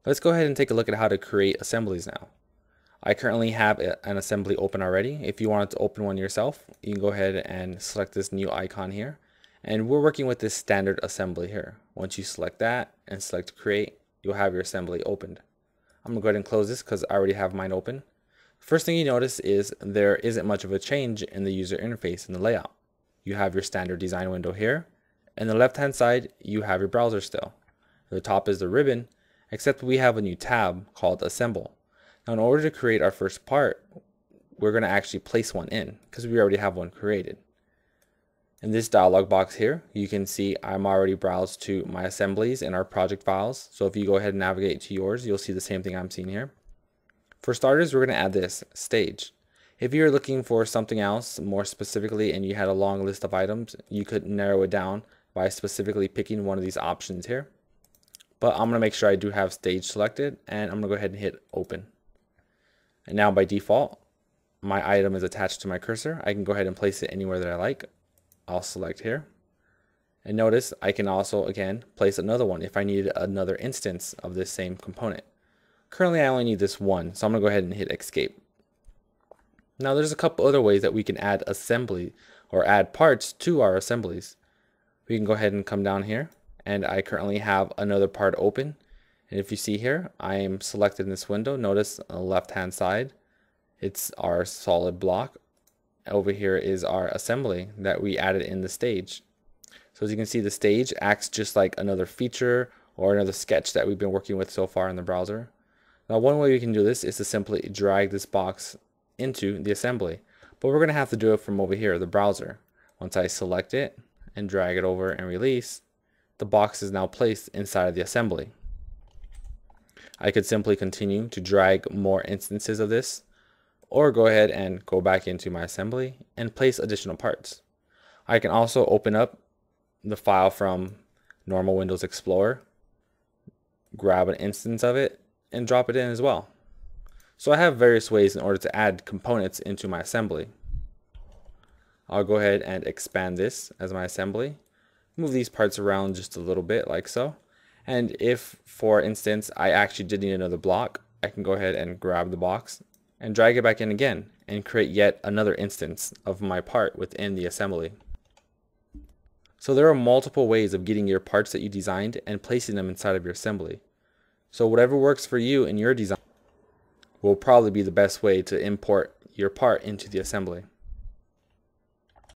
Let's go ahead and take a look at how to create assemblies now. I currently have an assembly open already. If you wanted to open one yourself, you can go ahead and select this new icon here. And we're working with this standard assembly here. Once you select that and select create, you'll have your assembly opened. I'm gonna go ahead and close this because I already have mine open. First thing you notice is there isn't much of a change in the user interface and the layout. You have your standard design window here. And the left hand side, you have your browser still. At the top is the ribbon, except we have a new tab called Assemble. Now in order to create our first part, we're going to actually place one in because we already have one created. In this dialog box here, you can see I'm already browsed to my assemblies and our project files. So if you go ahead and navigate to yours, you'll see the same thing I'm seeing here. For starters, we're going to add this stage. If you're looking for something else more specifically and you had a long list of items, you could narrow it down by specifically picking one of these options here. But I'm going to make sure I do have stage selected, and I'm going to go ahead and hit open. And now by default, my item is attached to my cursor. I can go ahead and place it anywhere that I like. I'll select here. And notice I can also, again, place another one if I needed another instance of this same component. Currently, I only need this one, so I'm going to go ahead and hit escape. Now, there's a couple other ways that we can add assembly or add parts to our assemblies. We can go ahead and come down here, and I currently have another part open. And if you see here, I am selected in this window. Notice on the left hand side, it's our solid block. Over here is our assembly that we added in the stage. So as you can see, the stage acts just like another feature or another sketch that we've been working with so far in the browser. Now one way we can do this is to simply drag this box into the assembly, but we're going to have to do it from over here, the browser. Once I select it and drag it over and release, the box is now placed inside of the assembly. I could simply continue to drag more instances of this, or go ahead and go back into my assembly and place additional parts. I can also open up the file from normal Windows Explorer, grab an instance of it, and drop it in as well. So I have various ways in order to add components into my assembly. I'll go ahead and expand this as my assembly, move these parts around just a little bit like so. And if, for instance, I actually did need another block, I can go ahead and grab the box and drag it back in again and create yet another instance of my part within the assembly. So there are multiple ways of getting your parts that you designed and placing them inside of your assembly. So whatever works for you in your design will probably be the best way to import your part into the assembly.